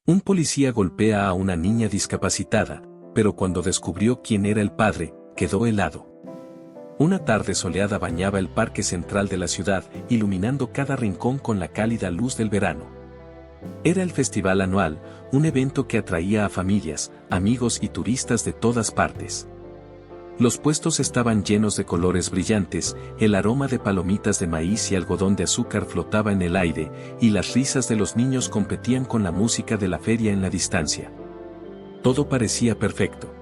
Un policía golpea a una niña discapacitada, pero cuando descubrió quién era el padre, quedó helado. Una tarde soleada bañaba el parque central de la ciudad, iluminando cada rincón con la cálida luz del verano. Era el festival anual, un evento que atraía a familias, amigos y turistas de todas partes. Los puestos estaban llenos de colores brillantes, el aroma de palomitas de maíz y algodón de azúcar flotaba en el aire, y las risas de los niños competían con la música de la feria en la distancia. Todo parecía perfecto.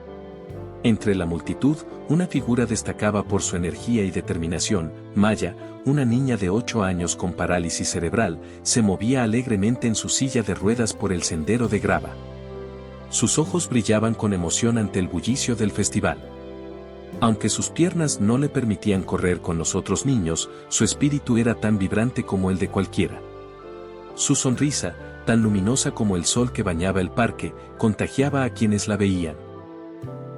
Entre la multitud, una figura destacaba por su energía y determinación. Maya, una niña de 8 años con parálisis cerebral, se movía alegremente en su silla de ruedas por el sendero de grava. Sus ojos brillaban con emoción ante el bullicio del festival. Aunque sus piernas no le permitían correr con los otros niños, su espíritu era tan vibrante como el de cualquiera. Su sonrisa, tan luminosa como el sol que bañaba el parque, contagiaba a quienes la veían.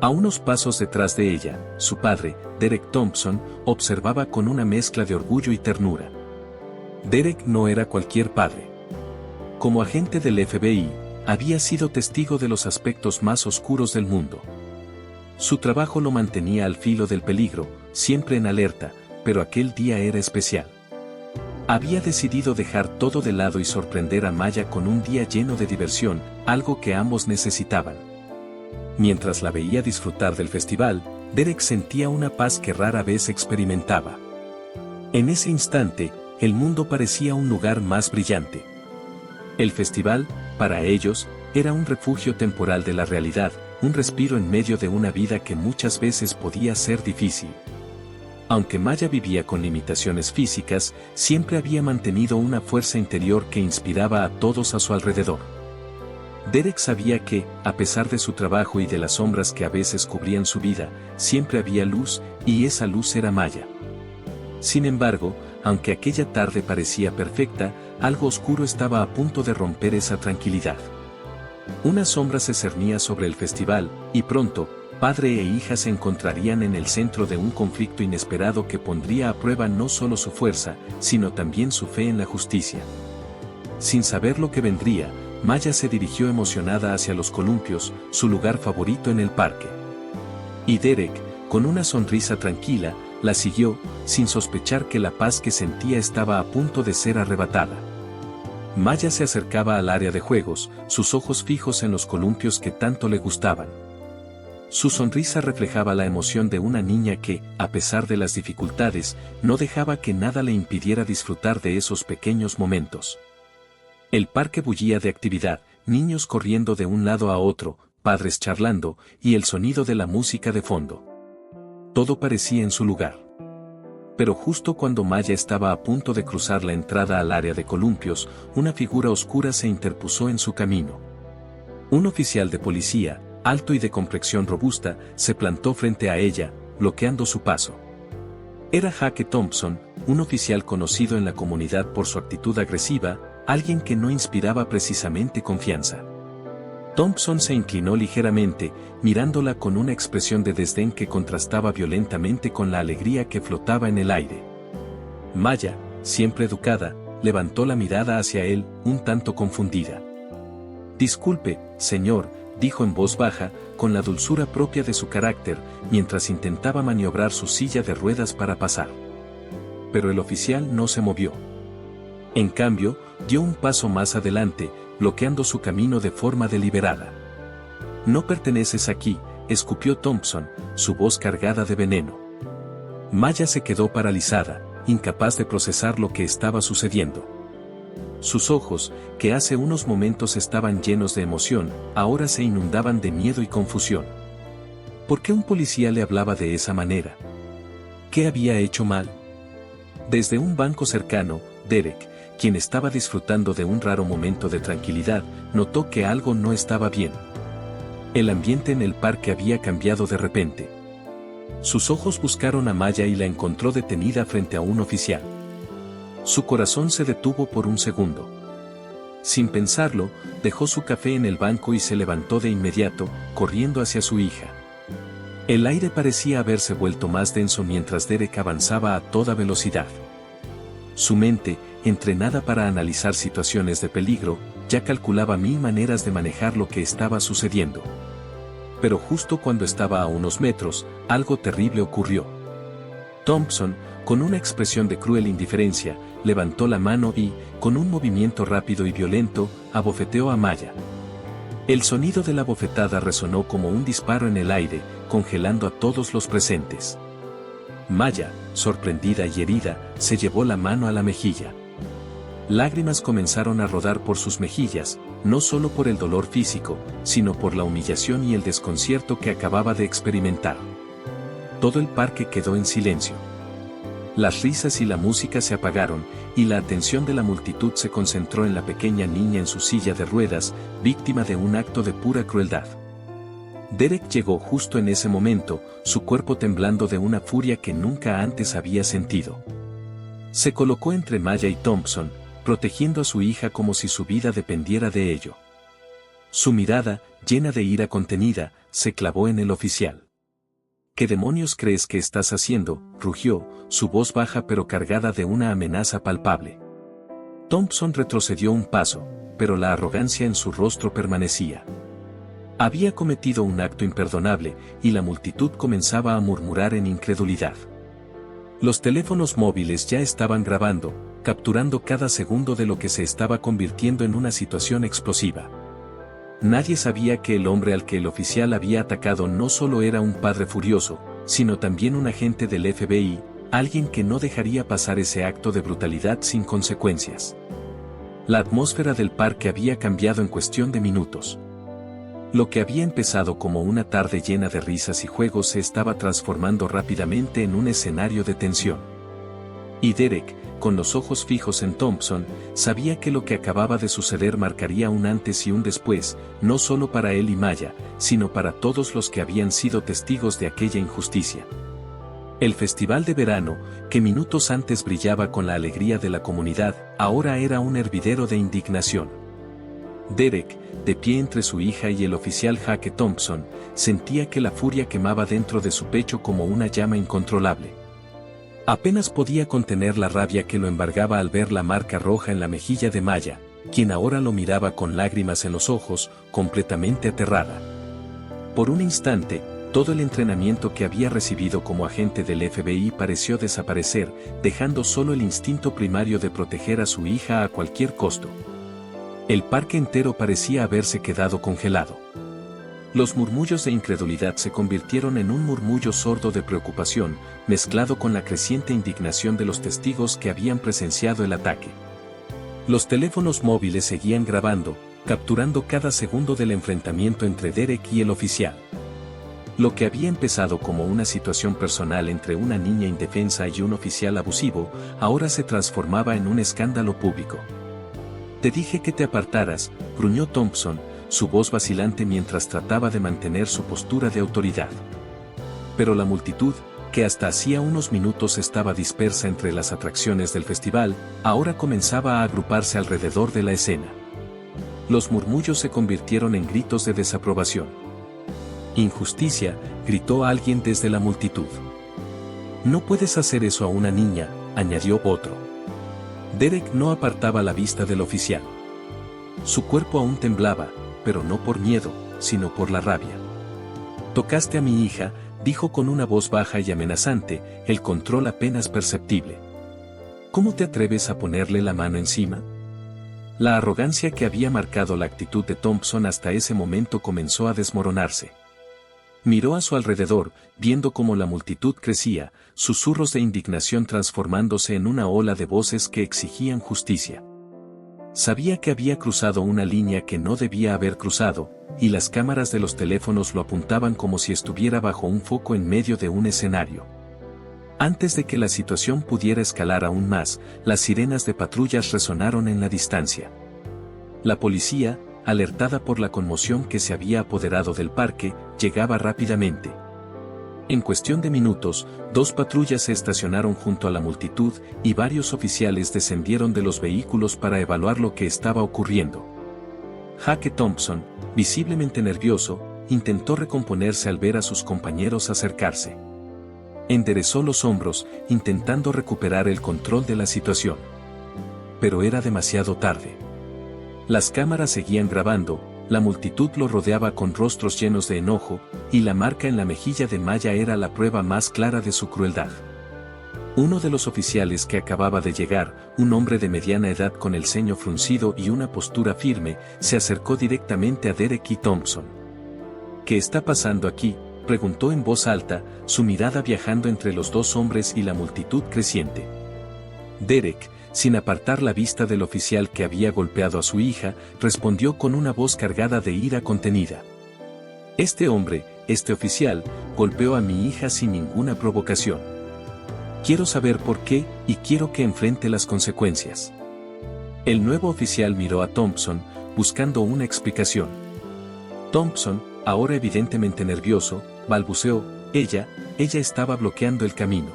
A unos pasos detrás de ella, su padre, Derek Thompson, observaba con una mezcla de orgullo y ternura. Derek no era cualquier padre. Como agente del FBI, había sido testigo de los aspectos más oscuros del mundo. Su trabajo lo mantenía al filo del peligro, siempre en alerta, pero aquel día era especial. Había decidido dejar todo de lado y sorprender a Maya con un día lleno de diversión, algo que ambos necesitaban. Mientras la veía disfrutar del festival, Derek sentía una paz que rara vez experimentaba. En ese instante, el mundo parecía un lugar más brillante. El festival, para ellos, era un refugio temporal de la realidad, un respiro en medio de una vida que muchas veces podía ser difícil. Aunque Maya vivía con limitaciones físicas, siempre había mantenido una fuerza interior que inspiraba a todos a su alrededor. Derek sabía que, a pesar de su trabajo y de las sombras que a veces cubrían su vida, siempre había luz, y esa luz era Maya. Sin embargo, aunque aquella tarde parecía perfecta, algo oscuro estaba a punto de romper esa tranquilidad. Una sombra se cernía sobre el festival, y pronto, padre e hija se encontrarían en el centro de un conflicto inesperado que pondría a prueba no solo su fuerza, sino también su fe en la justicia. Sin saber lo que vendría, Maya se dirigió emocionada hacia los columpios, su lugar favorito en el parque. Y Derek, con una sonrisa tranquila, la siguió, sin sospechar que la paz que sentía estaba a punto de ser arrebatada. Maya se acercaba al área de juegos, sus ojos fijos en los columpios que tanto le gustaban. Su sonrisa reflejaba la emoción de una niña que, a pesar de las dificultades, no dejaba que nada le impidiera disfrutar de esos pequeños momentos. El parque bullía de actividad, niños corriendo de un lado a otro, padres charlando, y el sonido de la música de fondo. Todo parecía en su lugar. Pero justo cuando Maya estaba a punto de cruzar la entrada al área de columpios, una figura oscura se interpuso en su camino. Un oficial de policía, alto y de complexión robusta, se plantó frente a ella, bloqueando su paso. Era Jake Thompson, un oficial conocido en la comunidad por su actitud agresiva, alguien que no inspiraba precisamente confianza. Thompson se inclinó ligeramente, mirándola con una expresión de desdén que contrastaba violentamente con la alegría que flotaba en el aire. Maya, siempre educada, levantó la mirada hacia él, un tanto confundida. «Disculpe, señor», dijo en voz baja, con la dulzura propia de su carácter, mientras intentaba maniobrar su silla de ruedas para pasar. Pero el oficial no se movió. En cambio, dio un paso más adelante, bloqueando su camino de forma deliberada. «No perteneces aquí», escupió Thompson, su voz cargada de veneno. Maya se quedó paralizada, incapaz de procesar lo que estaba sucediendo. Sus ojos, que hace unos momentos estaban llenos de emoción, ahora se inundaban de miedo y confusión. ¿Por qué un policía le hablaba de esa manera? ¿Qué había hecho mal? Desde un banco cercano, Derek, quien estaba disfrutando de un raro momento de tranquilidad, notó que algo no estaba bien. El ambiente en el parque había cambiado de repente. Sus ojos buscaron a Maya y la encontró detenida frente a un oficial. Su corazón se detuvo por un segundo. Sin pensarlo, dejó su café en el banco y se levantó de inmediato, corriendo hacia su hija. El aire parecía haberse vuelto más denso mientras Derek avanzaba a toda velocidad. Su mente, entrenada para analizar situaciones de peligro, ya calculaba 1000 maneras de manejar lo que estaba sucediendo. Pero justo cuando estaba a unos metros, algo terrible ocurrió. Thompson, con una expresión de cruel indiferencia, levantó la mano y, con un movimiento rápido y violento, abofeteó a Maya. El sonido de la bofetada resonó como un disparo en el aire, congelando a todos los presentes. Maya, sorprendida y herida, se llevó la mano a la mejilla. Lágrimas comenzaron a rodar por sus mejillas, no solo por el dolor físico, sino por la humillación y el desconcierto que acababa de experimentar. Todo el parque quedó en silencio. Las risas y la música se apagaron, y la atención de la multitud se concentró en la pequeña niña en su silla de ruedas, víctima de un acto de pura crueldad. Derek llegó justo en ese momento, su cuerpo temblando de una furia que nunca antes había sentido. Se colocó entre Maya y Thompson, protegiendo a su hija como si su vida dependiera de ello. Su mirada, llena de ira contenida, se clavó en el oficial. ¿Qué demonios crees que estás haciendo?, rugió, su voz baja pero cargada de una amenaza palpable. Thompson retrocedió un paso, pero la arrogancia en su rostro permanecía. Había cometido un acto imperdonable, y la multitud comenzaba a murmurar en incredulidad. Los teléfonos móviles ya estaban grabando, capturando cada segundo de lo que se estaba convirtiendo en una situación explosiva. Nadie sabía que el hombre al que el oficial había atacado no solo era un padre furioso, sino también un agente del FBI, alguien que no dejaría pasar ese acto de brutalidad sin consecuencias. La atmósfera del parque había cambiado en cuestión de minutos. Lo que había empezado como una tarde llena de risas y juegos se estaba transformando rápidamente en un escenario de tensión. Y Derek, con los ojos fijos en Thompson, sabía que lo que acababa de suceder marcaría un antes y un después, no solo para él y Maya, sino para todos los que habían sido testigos de aquella injusticia. El festival de verano, que minutos antes brillaba con la alegría de la comunidad, ahora era un hervidero de indignación. Derek, de pie entre su hija y el oficial Hake Thompson, sentía que la furia quemaba dentro de su pecho como una llama incontrolable. Apenas podía contener la rabia que lo embargaba al ver la marca roja en la mejilla de Maya, quien ahora lo miraba con lágrimas en los ojos, completamente aterrada. Por un instante, todo el entrenamiento que había recibido como agente del FBI pareció desaparecer, dejando solo el instinto primario de proteger a su hija a cualquier costo. El parque entero parecía haberse quedado congelado. Los murmullos de incredulidad se convirtieron en un murmullo sordo de preocupación, mezclado con la creciente indignación de los testigos que habían presenciado el ataque. Los teléfonos móviles seguían grabando, capturando cada segundo del enfrentamiento entre Derek y el oficial. Lo que había empezado como una situación personal entre una niña indefensa y un oficial abusivo, ahora se transformaba en un escándalo público. «Te dije que te apartaras», gruñó Thompson, su voz vacilante mientras trataba de mantener su postura de autoridad. Pero la multitud, que hasta hacía unos minutos estaba dispersa entre las atracciones del festival, ahora comenzaba a agruparse alrededor de la escena. Los murmullos se convirtieron en gritos de desaprobación. «Injusticia», gritó alguien desde la multitud. «No puedes hacer eso a una niña», añadió otro. Derek no apartaba la vista del oficial. Su cuerpo aún temblaba, pero no por miedo, sino por la rabia. «Tocaste a mi hija», dijo con una voz baja y amenazante, el control apenas perceptible. «¿Cómo te atreves a ponerle la mano encima?». La arrogancia que había marcado la actitud de Thompson hasta ese momento comenzó a desmoronarse. Miró a su alrededor, viendo cómo la multitud crecía, susurros de indignación transformándose en una ola de voces que exigían justicia. Sabía que había cruzado una línea que no debía haber cruzado, y las cámaras de los teléfonos lo apuntaban como si estuviera bajo un foco en medio de un escenario. Antes de que la situación pudiera escalar aún más, las sirenas de patrullas resonaron en la distancia. La policía, alertada por la conmoción que se había apoderado del parque, llegaba rápidamente. En cuestión de minutos, 2 patrullas se estacionaron junto a la multitud y varios oficiales descendieron de los vehículos para evaluar lo que estaba ocurriendo. Hake Thompson, visiblemente nervioso, intentó recomponerse al ver a sus compañeros acercarse. Enderezó los hombros, intentando recuperar el control de la situación. Pero era demasiado tarde. Las cámaras seguían grabando, la multitud lo rodeaba con rostros llenos de enojo, y la marca en la mejilla de Maya era la prueba más clara de su crueldad. Uno de los oficiales que acababa de llegar, un hombre de mediana edad con el ceño fruncido y una postura firme, se acercó directamente a Derek y Thompson. ¿Qué está pasando aquí?, preguntó en voz alta, su mirada viajando entre los dos hombres y la multitud creciente. Derek, sin apartar la vista del oficial que había golpeado a su hija, respondió con una voz cargada de ira contenida. Este oficial, golpeó a mi hija sin ninguna provocación. Quiero saber por qué, y quiero que enfrente las consecuencias. El nuevo oficial miró a Thompson, buscando una explicación. Thompson, ahora evidentemente nervioso, balbuceó, ella estaba bloqueando el camino.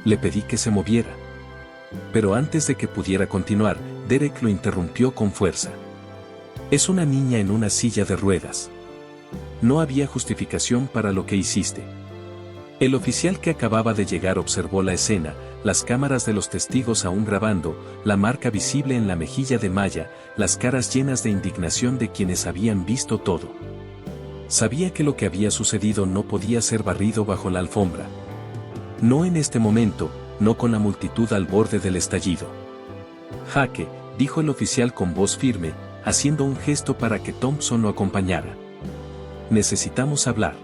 Le pedí que se moviera. Pero antes de que pudiera continuar, Derek lo interrumpió con fuerza. Es una niña en una silla de ruedas. No había justificación para lo que hiciste. El oficial que acababa de llegar observó la escena, las cámaras de los testigos aún grabando, la marca visible en la mejilla de Maya, las caras llenas de indignación de quienes habían visto todo. Sabía que lo que había sucedido no podía ser barrido bajo la alfombra. No en este momento, no con la multitud al borde del estallido. Jaque, dijo el oficial con voz firme, haciendo un gesto para que Thompson lo acompañara. Necesitamos hablar.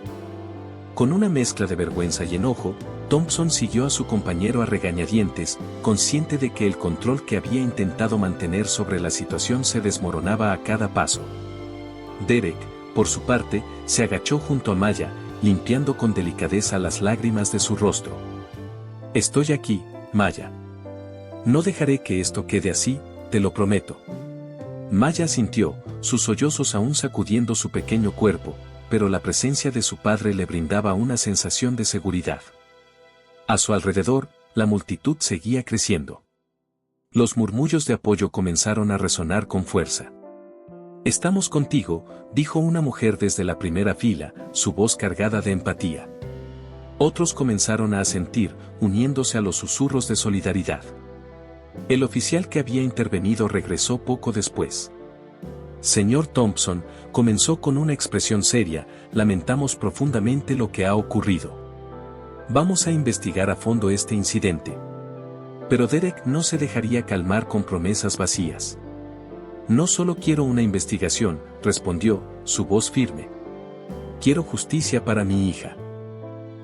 Con una mezcla de vergüenza y enojo, Thompson siguió a su compañero a regañadientes, consciente de que el control que había intentado mantener sobre la situación se desmoronaba a cada paso. Derek, por su parte, se agachó junto a Maya, limpiando con delicadeza las lágrimas de su rostro. Estoy aquí, Maya. No dejaré que esto quede así, te lo prometo. Maya asintió, sus sollozos aún sacudiendo su pequeño cuerpo, pero la presencia de su padre le brindaba una sensación de seguridad. A su alrededor, la multitud seguía creciendo. Los murmullos de apoyo comenzaron a resonar con fuerza. Estamos contigo, dijo una mujer desde la primera fila, su voz cargada de empatía. Otros comenzaron a asentir, uniéndose a los susurros de solidaridad. El oficial que había intervenido regresó poco después. Señor Thompson, comenzó con una expresión seria, lamentamos profundamente lo que ha ocurrido. Vamos a investigar a fondo este incidente. Pero Derek no se dejaría calmar con promesas vacías. No solo quiero una investigación, respondió, su voz firme. Quiero justicia para mi hija.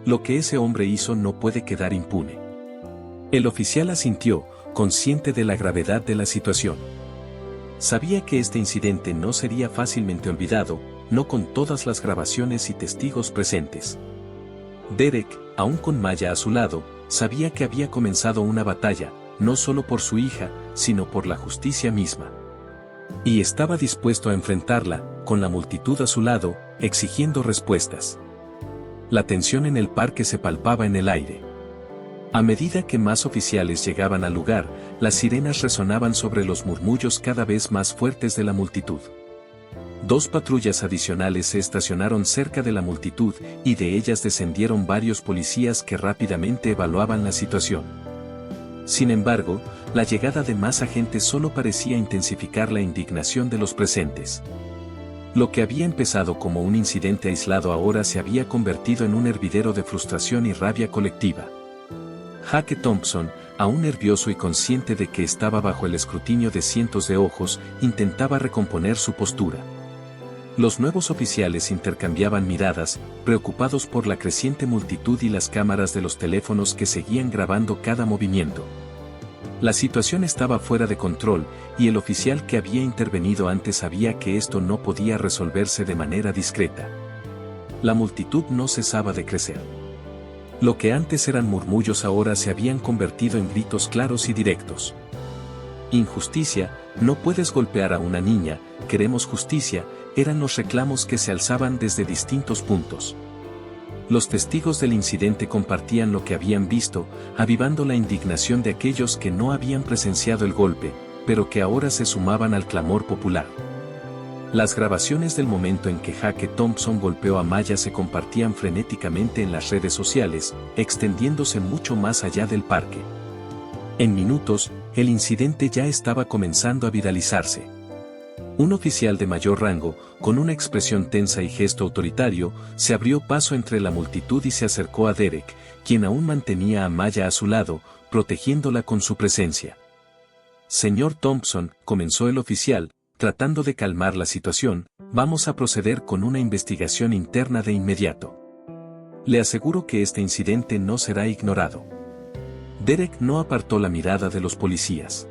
Lo que ese hombre hizo no puede quedar impune. El oficial asintió, consciente de la gravedad de la situación. Sabía que este incidente no sería fácilmente olvidado, no con todas las grabaciones y testigos presentes. Derek, aún con Maya a su lado, sabía que había comenzado una batalla, no solo por su hija, sino por la justicia misma. Y estaba dispuesto a enfrentarla, con la multitud a su lado, exigiendo respuestas. La tensión en el parque se palpaba en el aire. A medida que más oficiales llegaban al lugar, las sirenas resonaban sobre los murmullos cada vez más fuertes de la multitud. 2 patrullas adicionales se estacionaron cerca de la multitud y de ellas descendieron varios policías que rápidamente evaluaban la situación. Sin embargo, la llegada de más agentes solo parecía intensificar la indignación de los presentes. Lo que había empezado como un incidente aislado ahora se había convertido en un hervidero de frustración y rabia colectiva. Jaque Thompson, aún nervioso y consciente de que estaba bajo el escrutinio de cientos de ojos, intentaba recomponer su postura. Los nuevos oficiales intercambiaban miradas, preocupados por la creciente multitud y las cámaras de los teléfonos que seguían grabando cada movimiento. La situación estaba fuera de control, y el oficial que había intervenido antes sabía que esto no podía resolverse de manera discreta. La multitud no cesaba de crecer. Lo que antes eran murmullos ahora se habían convertido en gritos claros y directos. Injusticia, no puedes golpear a una niña, queremos justicia, eran los reclamos que se alzaban desde distintos puntos. Los testigos del incidente compartían lo que habían visto, avivando la indignación de aquellos que no habían presenciado el golpe, pero que ahora se sumaban al clamor popular. Las grabaciones del momento en que Jaque Thompson golpeó a Maya se compartían frenéticamente en las redes sociales, extendiéndose mucho más allá del parque. En minutos, el incidente ya estaba comenzando a viralizarse. Un oficial de mayor rango, con una expresión tensa y gesto autoritario, se abrió paso entre la multitud y se acercó a Derek, quien aún mantenía a Maya a su lado, protegiéndola con su presencia. Señor Thompson, comenzó el oficial, tratando de calmar la situación, vamos a proceder con una investigación interna de inmediato. Le aseguro que este incidente no será ignorado. Derek no apartó la mirada de los policías.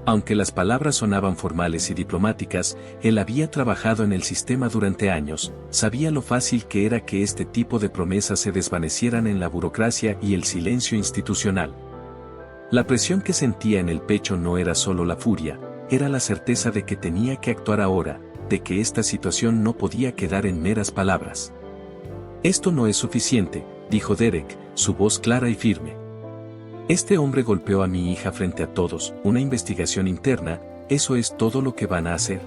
Aunque las palabras sonaban formales y diplomáticas, él había trabajado en el sistema durante años, sabía lo fácil que era que este tipo de promesas se desvanecieran en la burocracia y el silencio institucional. La presión que sentía en el pecho no era solo la furia, era la certeza de que tenía que actuar ahora, de que esta situación no podía quedar en meras palabras. Esto no es suficiente, dijo Derek, su voz clara y firme. Este hombre golpeó a mi hija frente a todos, una investigación interna, ¿eso es todo lo que van a hacer?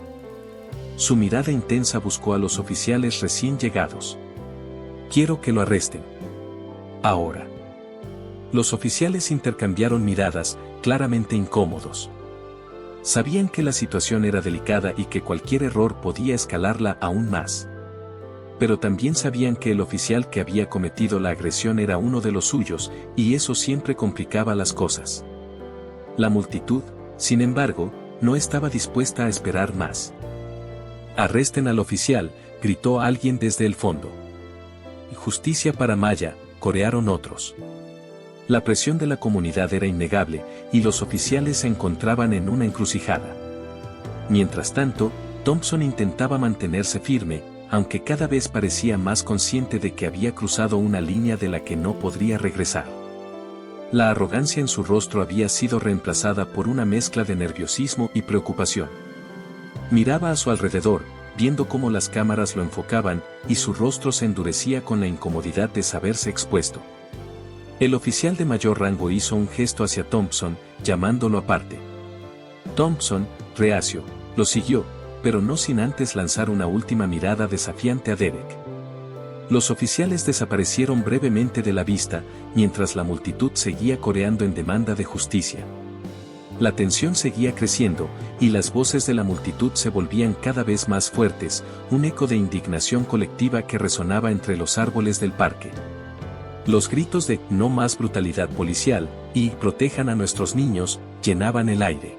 Su mirada intensa buscó a los oficiales recién llegados. Quiero que lo arresten. Ahora. Los oficiales intercambiaron miradas, claramente incómodos. Sabían que la situación era delicada y que cualquier error podía escalarla aún más. Pero también sabían que el oficial que había cometido la agresión era uno de los suyos, y eso siempre complicaba las cosas. La multitud, sin embargo, no estaba dispuesta a esperar más. «Arresten al oficial», gritó alguien desde el fondo. «Justicia para Maya», corearon otros. La presión de la comunidad era innegable, y los oficiales se encontraban en una encrucijada. Mientras tanto, Thompson intentaba mantenerse firme, aunque cada vez parecía más consciente de que había cruzado una línea de la que no podría regresar. La arrogancia en su rostro había sido reemplazada por una mezcla de nerviosismo y preocupación. Miraba a su alrededor, viendo cómo las cámaras lo enfocaban, y su rostro se endurecía con la incomodidad de saberse expuesto. El oficial de mayor rango hizo un gesto hacia Thompson, llamándolo aparte. Thompson, reacio, lo siguió, pero no sin antes lanzar una última mirada desafiante a Derek. Los oficiales desaparecieron brevemente de la vista, mientras la multitud seguía coreando en demanda de justicia. La tensión seguía creciendo, y las voces de la multitud se volvían cada vez más fuertes, un eco de indignación colectiva que resonaba entre los árboles del parque. Los gritos de «no más brutalidad policial» y «protejan a nuestros niños» llenaban el aire.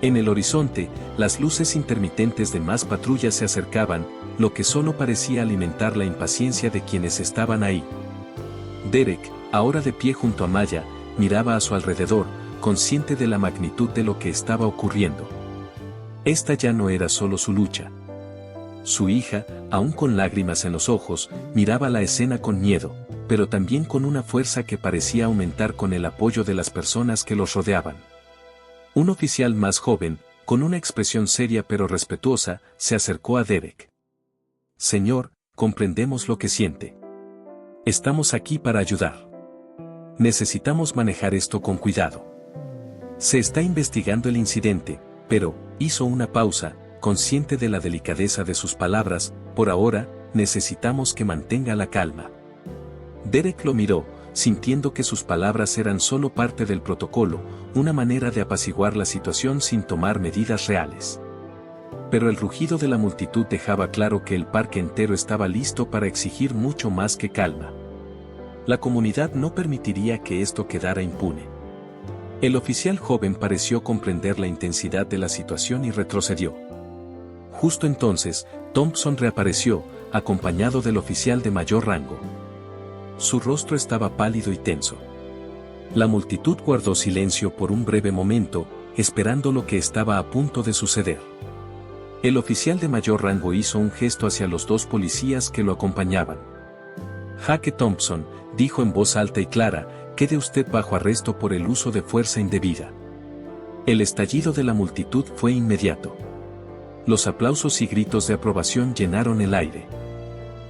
En el horizonte, las luces intermitentes de más patrullas se acercaban, lo que solo parecía alimentar la impaciencia de quienes estaban ahí. Derek, ahora de pie junto a Maya, miraba a su alrededor, consciente de la magnitud de lo que estaba ocurriendo. Esta ya no era solo su lucha. Su hija, aún con lágrimas en los ojos, miraba la escena con miedo, pero también con una fuerza que parecía aumentar con el apoyo de las personas que los rodeaban. Un oficial más joven, con una expresión seria pero respetuosa, se acercó a Derek. «Señor, comprendemos lo que siente. Estamos aquí para ayudar. Necesitamos manejar esto con cuidado. Se está investigando el incidente, pero», hizo una pausa, consciente de la delicadeza de sus palabras, «por ahora, necesitamos que mantenga la calma». Derek lo miró, sintiendo que sus palabras eran solo parte del protocolo, una manera de apaciguar la situación sin tomar medidas reales. Pero el rugido de la multitud dejaba claro que el parque entero estaba listo para exigir mucho más que calma. La comunidad no permitiría que esto quedara impune. El oficial joven pareció comprender la intensidad de la situación y retrocedió. Justo entonces, Thompson reapareció, acompañado del oficial de mayor rango. Su rostro estaba pálido y tenso. La multitud guardó silencio por un breve momento, esperando lo que estaba a punto de suceder. El oficial de mayor rango hizo un gesto hacia los dos policías que lo acompañaban. «Jake Thompson», dijo en voz alta y clara, «quede usted bajo arresto por el uso de fuerza indebida». El estallido de la multitud fue inmediato. Los aplausos y gritos de aprobación llenaron el aire.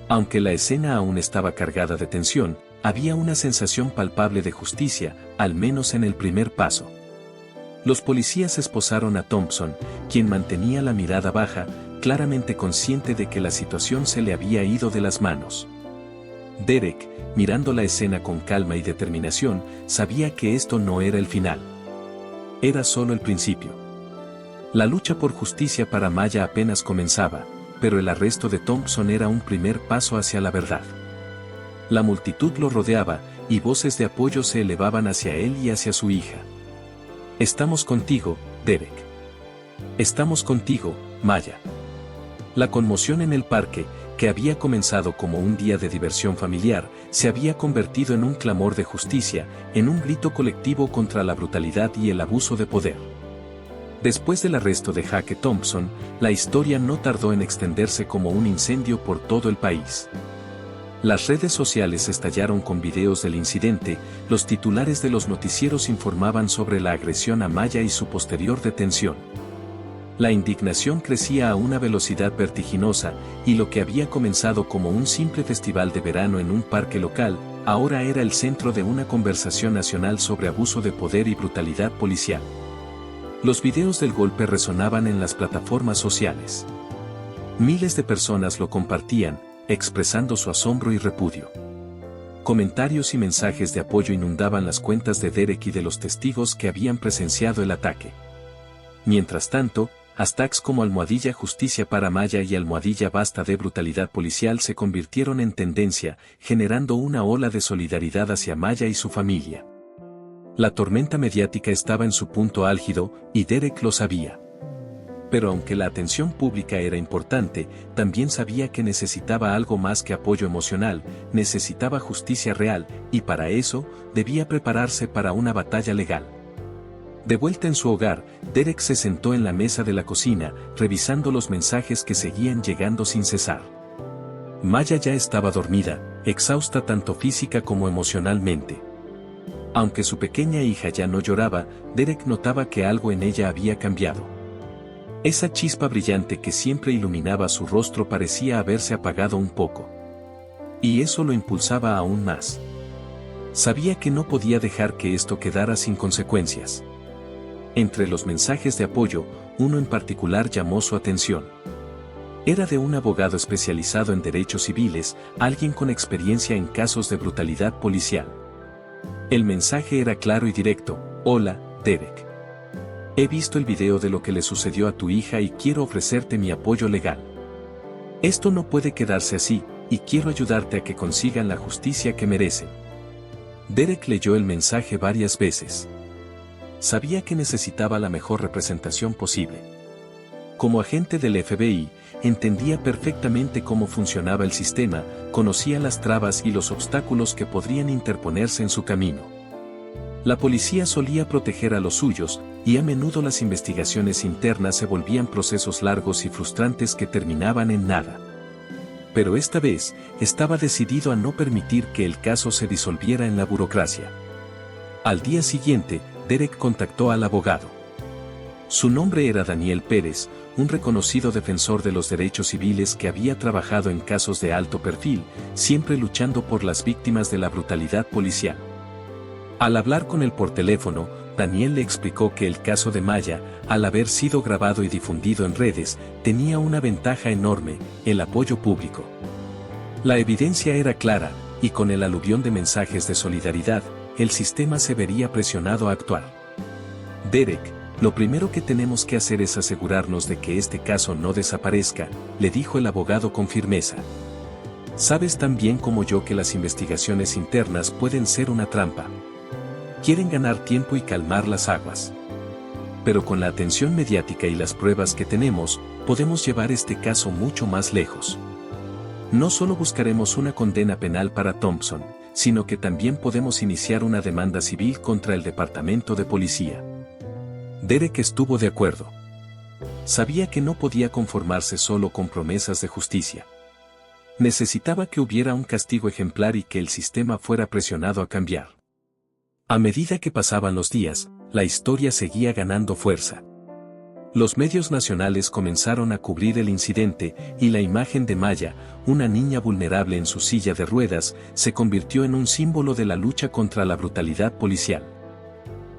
Aunque la escena aún estaba cargada de tensión, había una sensación palpable de justicia, al menos en el primer paso. Los policías esposaron a Thompson, quien mantenía la mirada baja, claramente consciente de que la situación se le había ido de las manos. Derek, mirando la escena con calma y determinación, sabía que esto no era el final. Era solo el principio. La lucha por justicia para Maya apenas comenzaba, pero el arresto de Thompson era un primer paso hacia la verdad. La multitud lo rodeaba, y voces de apoyo se elevaban hacia él y hacia su hija. «Estamos contigo, Derek. Estamos contigo, Maya». La conmoción en el parque, que había comenzado como un día de diversión familiar, se había convertido en un clamor de justicia, en un grito colectivo contra la brutalidad y el abuso de poder. Después del arresto de Jake Thompson, la historia no tardó en extenderse como un incendio por todo el país. Las redes sociales estallaron con videos del incidente, los titulares de los noticieros informaban sobre la agresión a Maya y su posterior detención. La indignación crecía a una velocidad vertiginosa, y lo que había comenzado como un simple festival de verano en un parque local, ahora era el centro de una conversación nacional sobre abuso de poder y brutalidad policial. Los videos del golpe resonaban en las plataformas sociales. Miles de personas lo compartían, expresando su asombro y repudio. Comentarios y mensajes de apoyo inundaban las cuentas de Derek y de los testigos que habían presenciado el ataque. Mientras tanto, hashtags como #Justicia para Maya y #Basta de brutalidad policial se convirtieron en tendencia, generando una ola de solidaridad hacia Maya y su familia. La tormenta mediática estaba en su punto álgido, y Derek lo sabía. Pero aunque la atención pública era importante, también sabía que necesitaba algo más que apoyo emocional, necesitaba justicia real, y para eso, debía prepararse para una batalla legal. De vuelta en su hogar, Derek se sentó en la mesa de la cocina, revisando los mensajes que seguían llegando sin cesar. Maya ya estaba dormida, exhausta tanto física como emocionalmente. Aunque su pequeña hija ya no lloraba, Derek notaba que algo en ella había cambiado. Esa chispa brillante que siempre iluminaba su rostro parecía haberse apagado un poco. Y eso lo impulsaba aún más. Sabía que no podía dejar que esto quedara sin consecuencias. Entre los mensajes de apoyo, uno en particular llamó su atención. Era de un abogado especializado en derechos civiles, alguien con experiencia en casos de brutalidad policial. El mensaje era claro y directo: «Hola, Derek. He visto el video de lo que le sucedió a tu hija y quiero ofrecerte mi apoyo legal. Esto no puede quedarse así, y quiero ayudarte a que consigan la justicia que merecen». Derek leyó el mensaje varias veces. Sabía que necesitaba la mejor representación posible. Como agente del FBI, entendía perfectamente cómo funcionaba el sistema, conocía las trabas y los obstáculos que podrían interponerse en su camino. La policía solía proteger a los suyos, y a menudo las investigaciones internas se volvían procesos largos y frustrantes que terminaban en nada. Pero esta vez, estaba decidido a no permitir que el caso se disolviera en la burocracia. Al día siguiente, Derek contactó al abogado. Su nombre era Daniel Pérez, un reconocido defensor de los derechos civiles que había trabajado en casos de alto perfil, siempre luchando por las víctimas de la brutalidad policial. Al hablar con él por teléfono, Daniel le explicó que el caso de Maya, al haber sido grabado y difundido en redes, tenía una ventaja enorme: el apoyo público. La evidencia era clara, y con el aluvión de mensajes de solidaridad, el sistema se vería presionado a actuar. «Derek, lo primero que tenemos que hacer es asegurarnos de que este caso no desaparezca», le dijo el abogado con firmeza. «Sabes tan bien como yo que las investigaciones internas pueden ser una trampa. Quieren ganar tiempo y calmar las aguas. Pero con la atención mediática y las pruebas que tenemos, podemos llevar este caso mucho más lejos. No solo buscaremos una condena penal para Thompson, sino que también podemos iniciar una demanda civil contra el Departamento de Policía». Derek estuvo de acuerdo. Sabía que no podía conformarse solo con promesas de justicia. Necesitaba que hubiera un castigo ejemplar y que el sistema fuera presionado a cambiar. A medida que pasaban los días, la historia seguía ganando fuerza. Los medios nacionales comenzaron a cubrir el incidente, y la imagen de Maya, una niña vulnerable en su silla de ruedas, se convirtió en un símbolo de la lucha contra la brutalidad policial.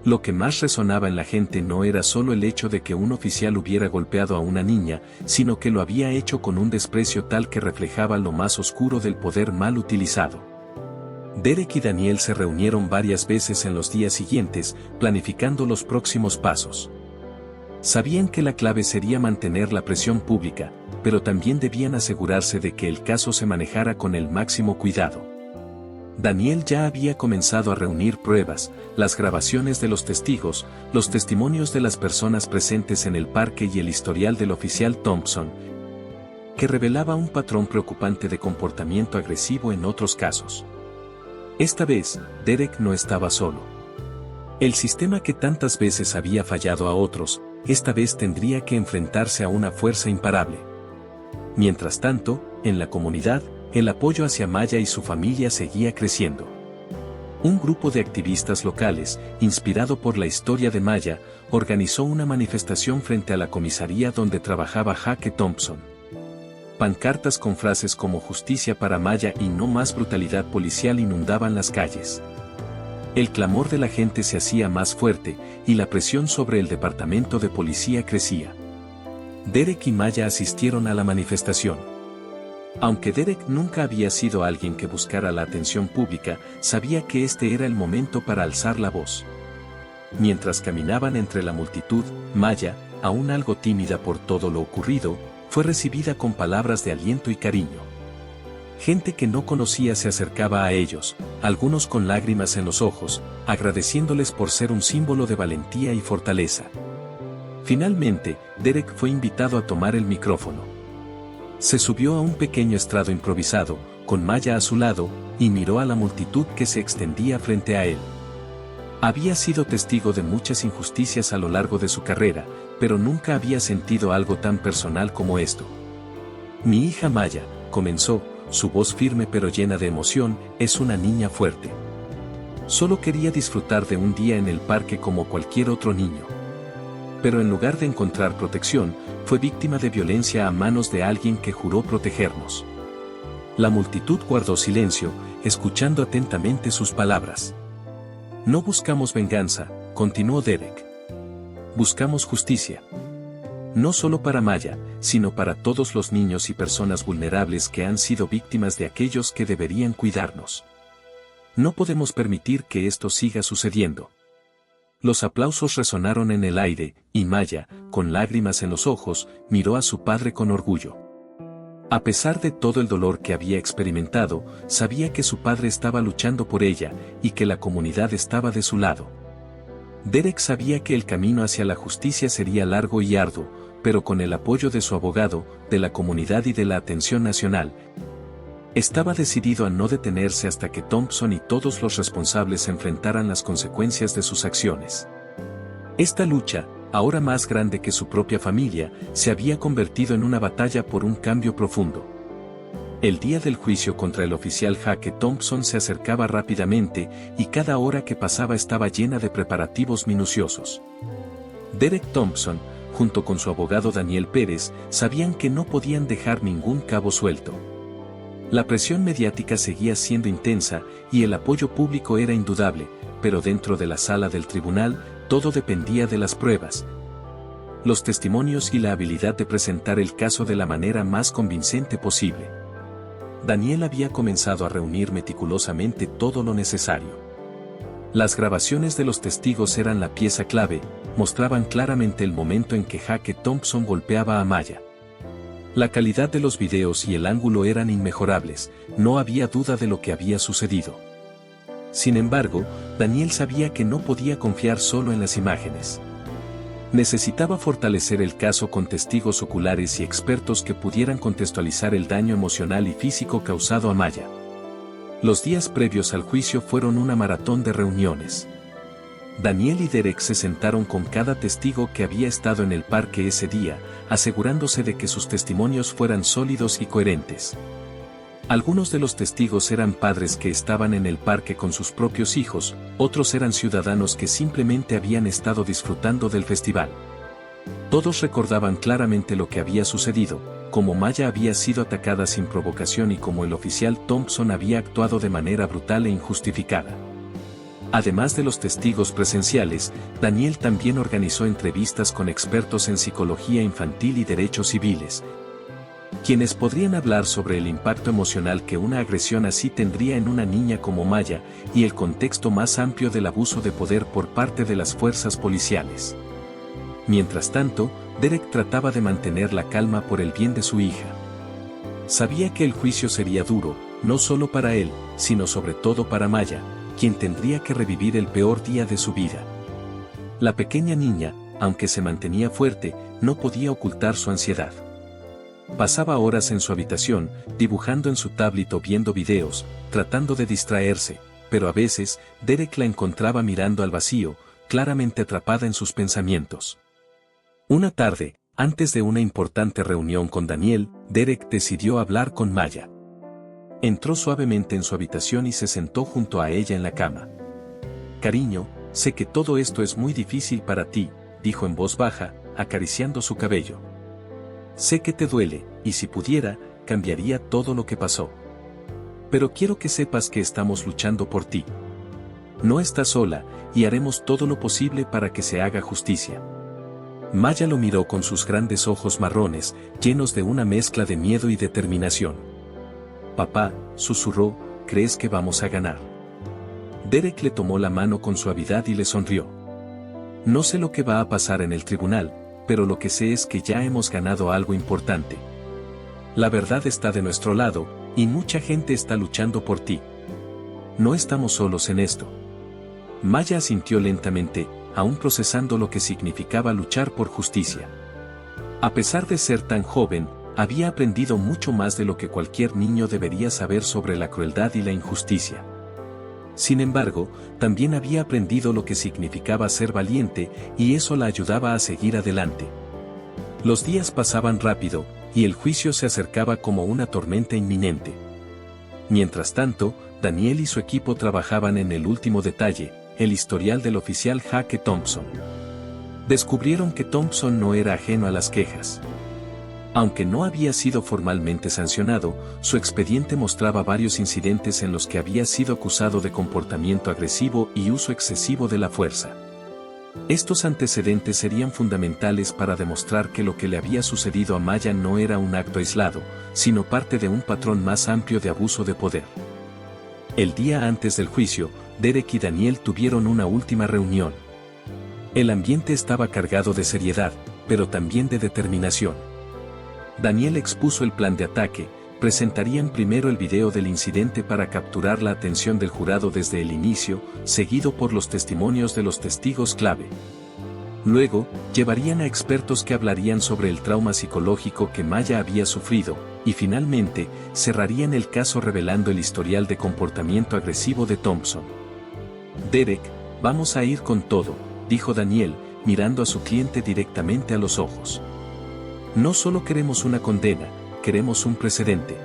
Lo que más resonaba en la gente no era solo el hecho de que un oficial hubiera golpeado a una niña, sino que lo había hecho con un desprecio tal que reflejaba lo más oscuro del poder mal utilizado. Derek y Daniel se reunieron varias veces en los días siguientes, planificando los próximos pasos. Sabían que la clave sería mantener la presión pública, pero también debían asegurarse de que el caso se manejara con el máximo cuidado. Daniel ya había comenzado a reunir pruebas, las grabaciones de los testigos, los testimonios de las personas presentes en el parque y el historial del oficial Thompson, que revelaba un patrón preocupante de comportamiento agresivo en otros casos. Esta vez, Derek no estaba solo. El sistema que tantas veces había fallado a otros, esta vez tendría que enfrentarse a una fuerza imparable. Mientras tanto, en la comunidad, el apoyo hacia Maya y su familia seguía creciendo. Un grupo de activistas locales, inspirado por la historia de Maya, organizó una manifestación frente a la comisaría donde trabajaba Jake Thompson. Pancartas con frases como "Justicia para Maya" y "No más brutalidad policial" inundaban las calles. El clamor de la gente se hacía más fuerte, y la presión sobre el departamento de policía crecía. Derek y Maya asistieron a la manifestación. Aunque Derek nunca había sido alguien que buscara la atención pública, sabía que este era el momento para alzar la voz. Mientras caminaban entre la multitud, Maya, aún algo tímida por todo lo ocurrido, fue recibida con palabras de aliento y cariño. Gente que no conocía se acercaba a ellos, algunos con lágrimas en los ojos, agradeciéndoles por ser un símbolo de valentía y fortaleza. Finalmente, Derek fue invitado a tomar el micrófono. Se subió a un pequeño estrado improvisado, con Maya a su lado, y miró a la multitud que se extendía frente a él. Había sido testigo de muchas injusticias a lo largo de su carrera, pero nunca había sentido algo tan personal como esto. Mi hija Maya, comenzó, su voz firme pero llena de emoción, es una niña fuerte. Solo quería disfrutar de un día en el parque como cualquier otro niño. Pero en lugar de encontrar protección, fue víctima de violencia a manos de alguien que juró protegernos. La multitud guardó silencio, escuchando atentamente sus palabras. No buscamos venganza, continuó Derek. Buscamos justicia. No solo para Maya, sino para todos los niños y personas vulnerables que han sido víctimas de aquellos que deberían cuidarnos. No podemos permitir que esto siga sucediendo. Los aplausos resonaron en el aire, y Maya, con lágrimas en los ojos, miró a su padre con orgullo. A pesar de todo el dolor que había experimentado, sabía que su padre estaba luchando por ella, y que la comunidad estaba de su lado. Derek sabía que el camino hacia la justicia sería largo y arduo, pero con el apoyo de su abogado, de la comunidad y de la atención nacional, estaba decidido a no detenerse hasta que Thompson y todos los responsables enfrentaran las consecuencias de sus acciones. Esta lucha, ahora más grande que su propia familia, se había convertido en una batalla por un cambio profundo. El día del juicio contra el oficial Jake Thompson se acercaba rápidamente, y cada hora que pasaba estaba llena de preparativos minuciosos. Derek Thompson, junto con su abogado Daniel Pérez, sabían que no podían dejar ningún cabo suelto. La presión mediática seguía siendo intensa, y el apoyo público era indudable, pero dentro de la sala del tribunal, todo dependía de las pruebas, los testimonios y la habilidad de presentar el caso de la manera más convincente posible. Daniel había comenzado a reunir meticulosamente todo lo necesario. Las grabaciones de los testigos eran la pieza clave, mostraban claramente el momento en que Jake Thompson golpeaba a Maya. La calidad de los videos y el ángulo eran inmejorables, no había duda de lo que había sucedido. Sin embargo, Daniel sabía que no podía confiar solo en las imágenes. Necesitaba fortalecer el caso con testigos oculares y expertos que pudieran contextualizar el daño emocional y físico causado a Maya. Los días previos al juicio fueron una maratón de reuniones. Daniel y Derek se sentaron con cada testigo que había estado en el parque ese día, asegurándose de que sus testimonios fueran sólidos y coherentes. Algunos de los testigos eran padres que estaban en el parque con sus propios hijos, otros eran ciudadanos que simplemente habían estado disfrutando del festival. Todos recordaban claramente lo que había sucedido, cómo Maya había sido atacada sin provocación y cómo el oficial Thompson había actuado de manera brutal e injustificada. Además de los testigos presenciales, Daniel también organizó entrevistas con expertos en psicología infantil y derechos civiles, quienes podrían hablar sobre el impacto emocional que una agresión así tendría en una niña como Maya, y el contexto más amplio del abuso de poder por parte de las fuerzas policiales. Mientras tanto, Derek trataba de mantener la calma por el bien de su hija. Sabía que el juicio sería duro, no solo para él, sino sobre todo para Maya, quien tendría que revivir el peor día de su vida. La pequeña niña, aunque se mantenía fuerte, no podía ocultar su ansiedad. Pasaba horas en su habitación, dibujando en su tablet o viendo videos, tratando de distraerse, pero a veces, Derek la encontraba mirando al vacío, claramente atrapada en sus pensamientos. Una tarde, antes de una importante reunión con Daniel, Derek decidió hablar con Maya. Entró suavemente en su habitación y se sentó junto a ella en la cama. «Cariño, sé que todo esto es muy difícil para ti», dijo en voz baja, acariciando su cabello. «Sé que te duele, y si pudiera, cambiaría todo lo que pasó. Pero quiero que sepas que estamos luchando por ti. No estás sola, y haremos todo lo posible para que se haga justicia». Maya lo miró con sus grandes ojos marrones, llenos de una mezcla de miedo y determinación. «Papá», susurró, «¿crees que vamos a ganar?». Derek le tomó la mano con suavidad y le sonrió. «No sé lo que va a pasar en el tribunal, pero lo que sé es que ya hemos ganado algo importante. La verdad está de nuestro lado, y mucha gente está luchando por ti. No estamos solos en esto». Maya asintió lentamente, aún procesando lo que significaba luchar por justicia. A pesar de ser tan joven, había aprendido mucho más de lo que cualquier niño debería saber sobre la crueldad y la injusticia. Sin embargo, también había aprendido lo que significaba ser valiente, y eso la ayudaba a seguir adelante. Los días pasaban rápido, y el juicio se acercaba como una tormenta inminente. Mientras tanto, Daniel y su equipo trabajaban en el último detalle, el historial del oficial Jake Thompson. Descubrieron que Thompson no era ajeno a las quejas. Aunque no había sido formalmente sancionado, su expediente mostraba varios incidentes en los que había sido acusado de comportamiento agresivo y uso excesivo de la fuerza. Estos antecedentes serían fundamentales para demostrar que lo que le había sucedido a Maya no era un acto aislado, sino parte de un patrón más amplio de abuso de poder. El día antes del juicio, Derek y Daniel tuvieron una última reunión. El ambiente estaba cargado de seriedad, pero también de determinación. Daniel expuso el plan de ataque. Presentarían primero el video del incidente para capturar la atención del jurado desde el inicio, seguido por los testimonios de los testigos clave. Luego, llevarían a expertos que hablarían sobre el trauma psicológico que Maya había sufrido, y finalmente, cerrarían el caso revelando el historial de comportamiento agresivo de Thompson. «Derek, vamos a ir con todo», dijo Daniel, mirando a su cliente directamente a los ojos. «No solo queremos una condena, queremos un precedente.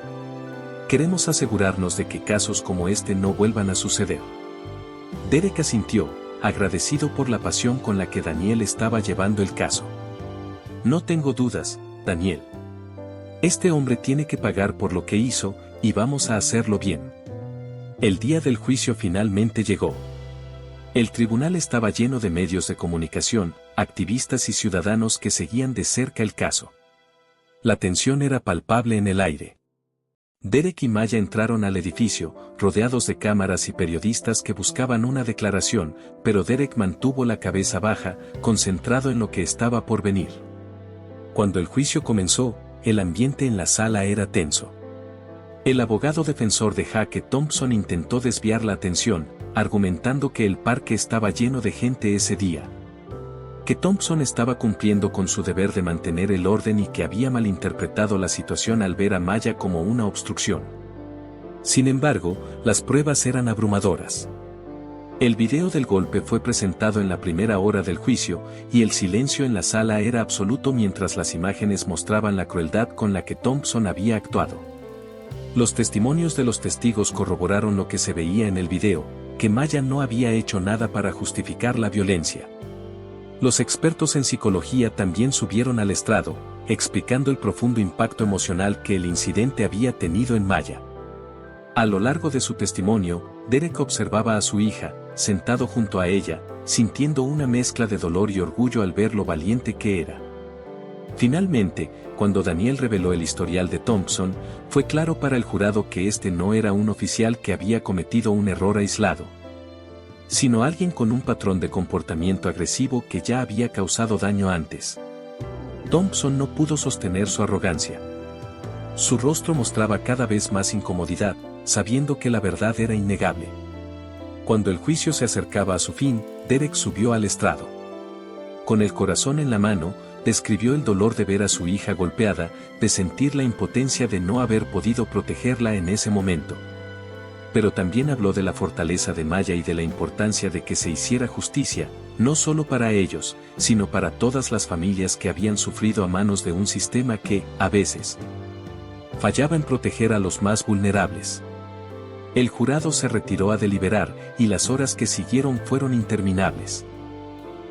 Queremos asegurarnos de que casos como este no vuelvan a suceder». Derek asintió, agradecido por la pasión con la que Daniel estaba llevando el caso. «No tengo dudas, Daniel. Este hombre tiene que pagar por lo que hizo, y vamos a hacerlo bien». El día del juicio finalmente llegó. El tribunal estaba lleno de medios de comunicación, activistas y ciudadanos que seguían de cerca el caso. La tensión era palpable en el aire. Derek y Maya entraron al edificio, rodeados de cámaras y periodistas que buscaban una declaración, pero Derek mantuvo la cabeza baja, concentrado en lo que estaba por venir. Cuando el juicio comenzó, el ambiente en la sala era tenso. El abogado defensor de Jake Thompson intentó desviar la atención, argumentando que el parque estaba lleno de gente ese día. Que Thompson estaba cumpliendo con su deber de mantener el orden y que había malinterpretado la situación al ver a Maya como una obstrucción. Sin embargo, las pruebas eran abrumadoras. El video del golpe fue presentado en la primera hora del juicio, y el silencio en la sala era absoluto mientras las imágenes mostraban la crueldad con la que Thompson había actuado. Los testimonios de los testigos corroboraron lo que se veía en el video, que Maya no había hecho nada para justificar la violencia. Los expertos en psicología también subieron al estrado, explicando el profundo impacto emocional que el incidente había tenido en Maya. A lo largo de su testimonio, Derek observaba a su hija, sentado junto a ella, sintiendo una mezcla de dolor y orgullo al ver lo valiente que era. Finalmente, cuando Daniel reveló el historial de Thompson, fue claro para el jurado que este no era un oficial que había cometido un error aislado. sino alguien con un patrón de comportamiento agresivo que ya había causado daño antes. Thompson no pudo sostener su arrogancia. Su rostro mostraba cada vez más incomodidad, sabiendo que la verdad era innegable. Cuando el juicio se acercaba a su fin, Derek subió al estrado. Con el corazón en la mano, describió el dolor de ver a su hija golpeada, de sentir la impotencia de no haber podido protegerla en ese momento. Pero también habló de la fortaleza de Maya y de la importancia de que se hiciera justicia, no solo para ellos, sino para todas las familias que habían sufrido a manos de un sistema que, a veces, fallaba en proteger a los más vulnerables. El jurado se retiró a deliberar, y las horas que siguieron fueron interminables.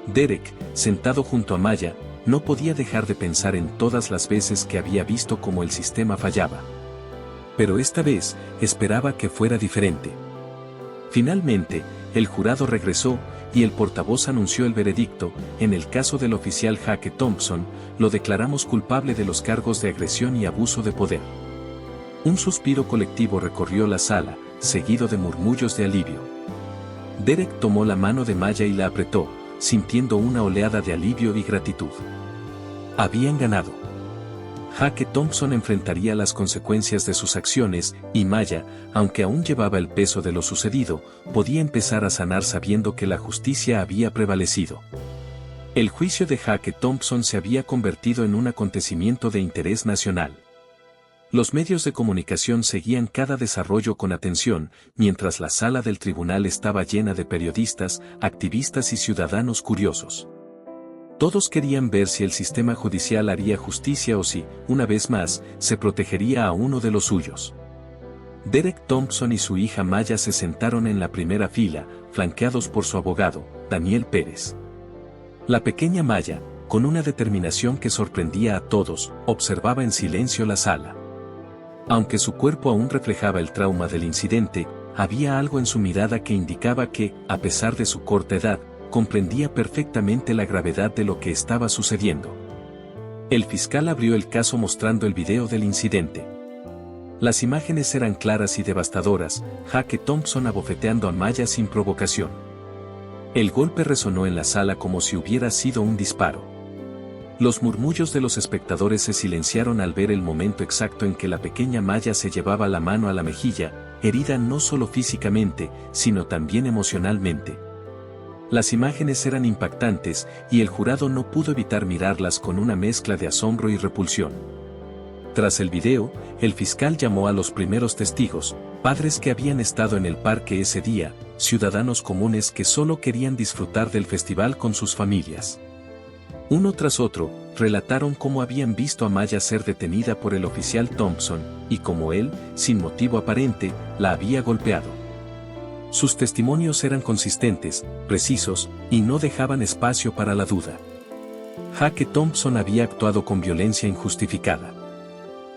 Derek, sentado junto a Maya, no podía dejar de pensar en todas las veces que había visto cómo el sistema fallaba. Pero esta vez, esperaba que fuera diferente. Finalmente, el jurado regresó, y el portavoz anunció el veredicto: en el caso del oficial Hake Thompson, lo declaramos culpable de los cargos de agresión y abuso de poder. Un suspiro colectivo recorrió la sala, seguido de murmullos de alivio. Derek tomó la mano de Maya y la apretó, sintiendo una oleada de alivio y gratitud. Habían ganado. Hake Thompson enfrentaría las consecuencias de sus acciones, y Maya, aunque aún llevaba el peso de lo sucedido, podía empezar a sanar sabiendo que la justicia había prevalecido. El juicio de Hake Thompson se había convertido en un acontecimiento de interés nacional. Los medios de comunicación seguían cada desarrollo con atención, mientras la sala del tribunal estaba llena de periodistas, activistas y ciudadanos curiosos. Todos querían ver si el sistema judicial haría justicia o si, una vez más, se protegería a uno de los suyos. Derek Thompson y su hija Maya se sentaron en la primera fila, flanqueados por su abogado, Daniel Pérez. La pequeña Maya, con una determinación que sorprendía a todos, observaba en silencio la sala. Aunque su cuerpo aún reflejaba el trauma del incidente, había algo en su mirada que indicaba que, a pesar de su corta edad, comprendía perfectamente la gravedad de lo que estaba sucediendo. El fiscal abrió el caso mostrando el video del incidente. Las imágenes eran claras y devastadoras, Hake Thompson abofeteando a Maya sin provocación. El golpe resonó en la sala como si hubiera sido un disparo. Los murmullos de los espectadores se silenciaron al ver el momento exacto en que la pequeña Maya se llevaba la mano a la mejilla, herida no solo físicamente, sino también emocionalmente. Las imágenes eran impactantes, y el jurado no pudo evitar mirarlas con una mezcla de asombro y repulsión. Tras el video, el fiscal llamó a los primeros testigos, padres que habían estado en el parque ese día, ciudadanos comunes que solo querían disfrutar del festival con sus familias. Uno tras otro, relataron cómo habían visto a Maya ser detenida por el oficial Thompson, y cómo él, sin motivo aparente, la había golpeado. Sus testimonios eran consistentes, precisos, y no dejaban espacio para la duda. Hake Thompson había actuado con violencia injustificada.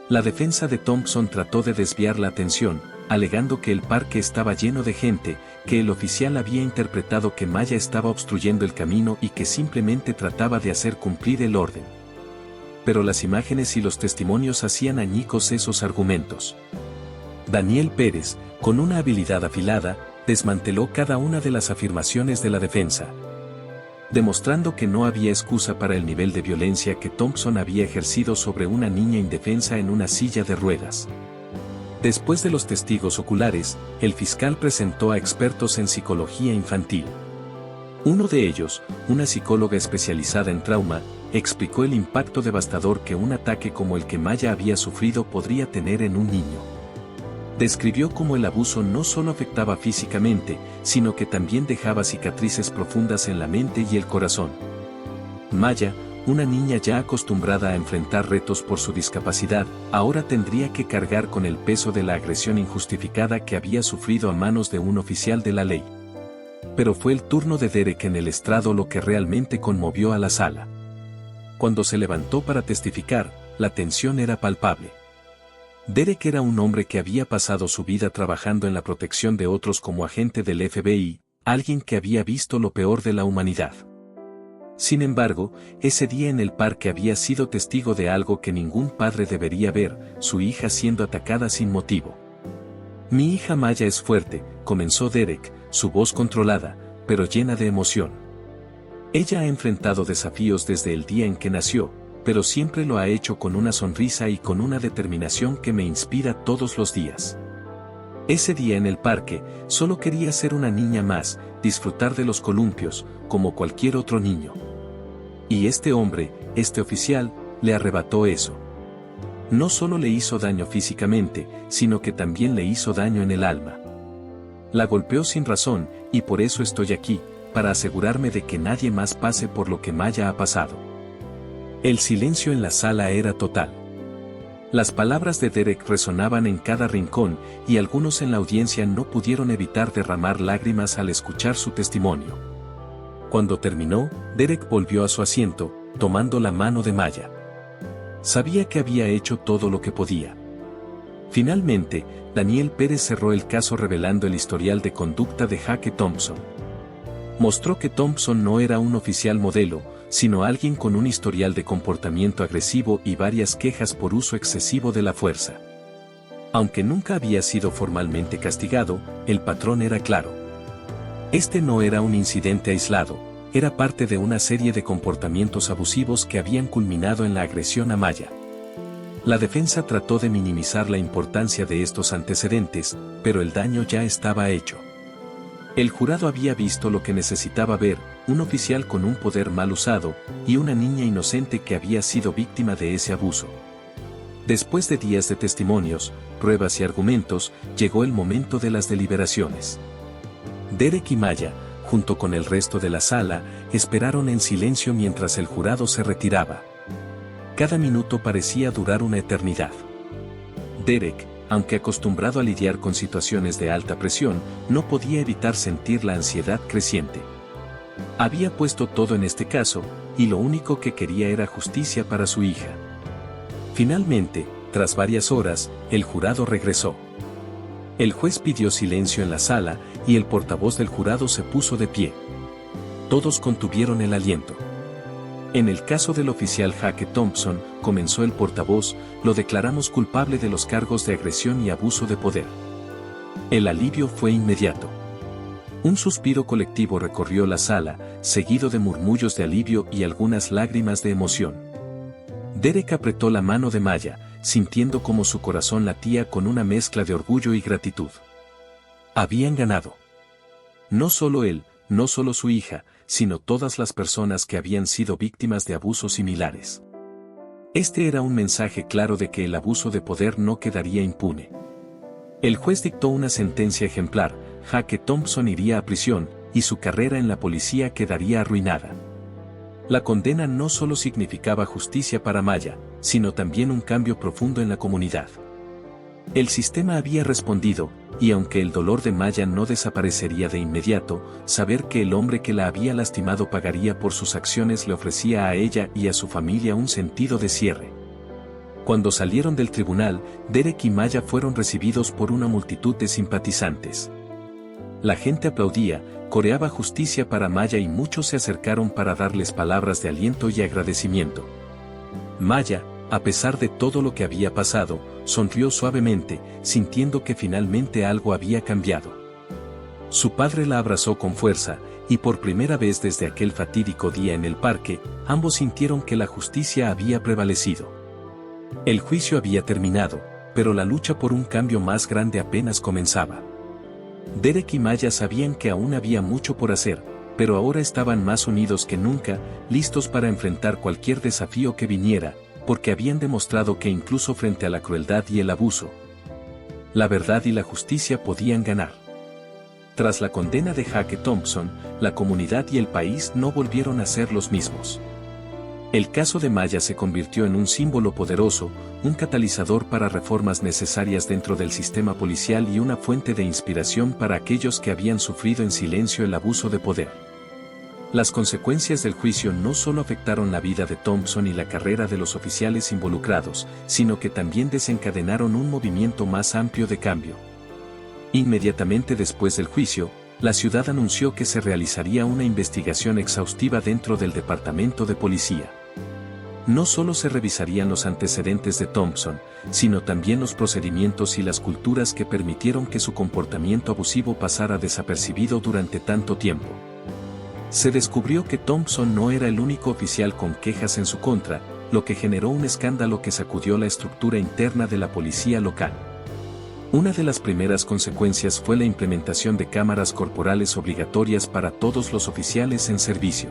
La defensa de Thompson trató de desviar la atención, alegando que el parque estaba lleno de gente, que el oficial había interpretado que Maya estaba obstruyendo el camino y que simplemente trataba de hacer cumplir el orden. Pero las imágenes y los testimonios hacían añicos esos argumentos. Daniel Pérez, con una habilidad afilada, desmanteló cada una de las afirmaciones de la defensa, demostrando que no había excusa para el nivel de violencia que Thompson había ejercido sobre una niña indefensa en una silla de ruedas. Después de los testigos oculares, el fiscal presentó a expertos en psicología infantil. Uno de ellos, una psicóloga especializada en trauma, explicó el impacto devastador que un ataque como el que Maya había sufrido podría tener en un niño. Describió cómo el abuso no solo afectaba físicamente, sino que también dejaba cicatrices profundas en la mente y el corazón. Maya, una niña ya acostumbrada a enfrentar retos por su discapacidad, ahora tendría que cargar con el peso de la agresión injustificada que había sufrido a manos de un oficial de la ley. Pero fue el turno de Derek en el estrado lo que realmente conmovió a la sala. Cuando se levantó para testificar, la tensión era palpable. Derek era un hombre que había pasado su vida trabajando en la protección de otros como agente del FBI, alguien que había visto lo peor de la humanidad. Sin embargo, ese día en el parque había sido testigo de algo que ningún padre debería ver, su hija siendo atacada sin motivo. Mi hija Maya es fuerte, comenzó Derek, su voz controlada, pero llena de emoción. Ella ha enfrentado desafíos desde el día en que nació, pero siempre lo ha hecho con una sonrisa y con una determinación que me inspira todos los días. Ese día en el parque, solo quería ser una niña más, disfrutar de los columpios, como cualquier otro niño. Y este hombre, este oficial, le arrebató eso. No solo le hizo daño físicamente, sino que también le hizo daño en el alma. La golpeó sin razón, y por eso estoy aquí, para asegurarme de que nadie más pase por lo que Maya ha pasado. El silencio en la sala era total. Las palabras de Derek resonaban en cada rincón, y algunos en la audiencia no pudieron evitar derramar lágrimas al escuchar su testimonio. Cuando terminó, Derek volvió a su asiento, tomando la mano de Maya. Sabía que había hecho todo lo que podía. Finalmente, Daniel Pérez cerró el caso revelando el historial de conducta de Jake Thompson. Mostró que Thompson no era un oficial modelo, sino alguien con un historial de comportamiento agresivo y varias quejas por uso excesivo de la fuerza. Aunque nunca había sido formalmente castigado, el patrón era claro. Este no era un incidente aislado, era parte de una serie de comportamientos abusivos que habían culminado en la agresión a Maya. La defensa trató de minimizar la importancia de estos antecedentes, pero el daño ya estaba hecho. El jurado había visto lo que necesitaba ver, un oficial con un poder mal usado, y una niña inocente que había sido víctima de ese abuso. Después de días de testimonios, pruebas y argumentos, llegó el momento de las deliberaciones. Derek y Maya, junto con el resto de la sala, esperaron en silencio mientras el jurado se retiraba. Cada minuto parecía durar una eternidad. Derek, aunque acostumbrado a lidiar con situaciones de alta presión, no podía evitar sentir la ansiedad creciente. Había puesto todo en este caso, y lo único que quería era justicia para su hija. Finalmente, tras varias horas, el jurado regresó. El juez pidió silencio en la sala, y el portavoz del jurado se puso de pie. Todos contuvieron el aliento. En el caso del oficial Jake Thompson, comenzó el portavoz, lo declaramos culpable de los cargos de agresión y abuso de poder. El alivio fue inmediato. Un suspiro colectivo recorrió la sala, seguido de murmullos de alivio y algunas lágrimas de emoción. Derek apretó la mano de Maya, sintiendo como su corazón latía con una mezcla de orgullo y gratitud. Habían ganado. No solo él, no solo su hija, sino todas las personas que habían sido víctimas de abusos similares. Este era un mensaje claro de que el abuso de poder no quedaría impune. El juez dictó una sentencia ejemplar: Jake Thompson iría a prisión, y su carrera en la policía quedaría arruinada. La condena no solo significaba justicia para Maya, sino también un cambio profundo en la comunidad. El sistema había respondido, y aunque el dolor de Maya no desaparecería de inmediato, saber que el hombre que la había lastimado pagaría por sus acciones le ofrecía a ella y a su familia un sentido de cierre. Cuando salieron del tribunal, Derek y Maya fueron recibidos por una multitud de simpatizantes. La gente aplaudía, coreaba justicia para Maya y muchos se acercaron para darles palabras de aliento y agradecimiento. Maya, a pesar de todo lo que había pasado, sonrió suavemente, sintiendo que finalmente algo había cambiado. Su padre la abrazó con fuerza, y por primera vez desde aquel fatídico día en el parque, ambos sintieron que la justicia había prevalecido. El juicio había terminado, pero la lucha por un cambio más grande apenas comenzaba. Derek y Maya sabían que aún había mucho por hacer, pero ahora estaban más unidos que nunca, listos para enfrentar cualquier desafío que viniera, porque habían demostrado que incluso frente a la crueldad y el abuso, la verdad y la justicia podían ganar. Tras la condena de Jake Thompson, la comunidad y el país no volvieron a ser los mismos. El caso de Maya se convirtió en un símbolo poderoso, un catalizador para reformas necesarias dentro del sistema policial y una fuente de inspiración para aquellos que habían sufrido en silencio el abuso de poder. Las consecuencias del juicio no solo afectaron la vida de Thompson y la carrera de los oficiales involucrados, sino que también desencadenaron un movimiento más amplio de cambio. Inmediatamente después del juicio, la ciudad anunció que se realizaría una investigación exhaustiva dentro del departamento de policía. No solo se revisarían los antecedentes de Thompson, sino también los procedimientos y las culturas que permitieron que su comportamiento abusivo pasara desapercibido durante tanto tiempo. Se descubrió que Thompson no era el único oficial con quejas en su contra, lo que generó un escándalo que sacudió la estructura interna de la policía local. Una de las primeras consecuencias fue la implementación de cámaras corporales obligatorias para todos los oficiales en servicio.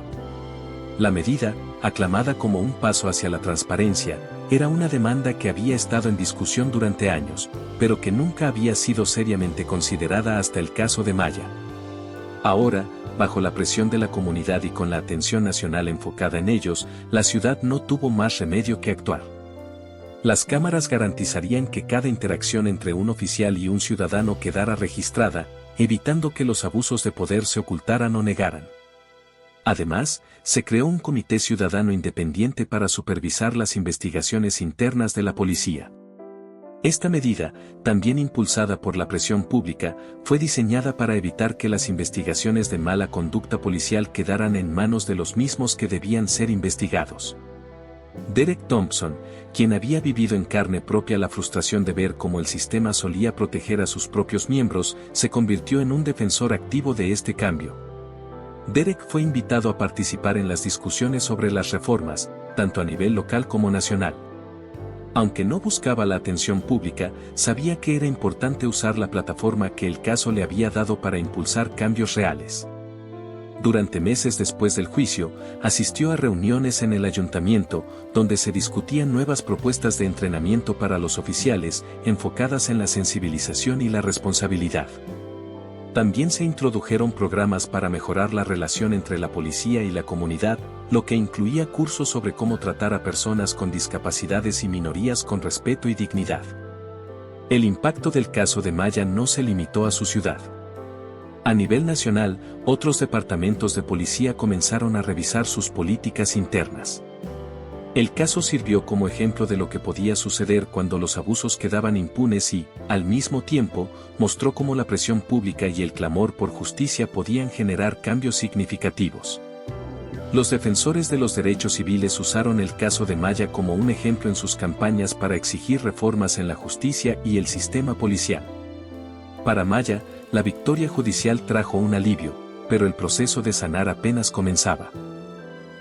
La medida, aclamada como un paso hacia la transparencia, era una demanda que había estado en discusión durante años, pero que nunca había sido seriamente considerada hasta el caso de Maya. Ahora, bajo la presión de la comunidad y con la atención nacional enfocada en ellos, la ciudad no tuvo más remedio que actuar. Las cámaras garantizarían que cada interacción entre un oficial y un ciudadano quedara registrada, evitando que los abusos de poder se ocultaran o negaran. Además, se creó un comité ciudadano independiente para supervisar las investigaciones internas de la policía. Esta medida, también impulsada por la presión pública, fue diseñada para evitar que las investigaciones de mala conducta policial quedaran en manos de los mismos que debían ser investigados. Derek Thompson, quien había vivido en carne propia la frustración de ver cómo el sistema solía proteger a sus propios miembros, se convirtió en un defensor activo de este cambio. Derek fue invitado a participar en las discusiones sobre las reformas, tanto a nivel local como nacional. Aunque no buscaba la atención pública, sabía que era importante usar la plataforma que el caso le había dado para impulsar cambios reales. Durante meses después del juicio, asistió a reuniones en el ayuntamiento, donde se discutían nuevas propuestas de entrenamiento para los oficiales, enfocadas en la sensibilización y la responsabilidad. También se introdujeron programas para mejorar la relación entre la policía y la comunidad, lo que incluía cursos sobre cómo tratar a personas con discapacidades y minorías con respeto y dignidad. El impacto del caso de Maya no se limitó a su ciudad. A nivel nacional, otros departamentos de policía comenzaron a revisar sus políticas internas. El caso sirvió como ejemplo de lo que podía suceder cuando los abusos quedaban impunes y, al mismo tiempo, mostró cómo la presión pública y el clamor por justicia podían generar cambios significativos. Los defensores de los derechos civiles usaron el caso de Maya como un ejemplo en sus campañas para exigir reformas en la justicia y el sistema policial. Para Maya, la victoria judicial trajo un alivio, pero el proceso de sanar apenas comenzaba.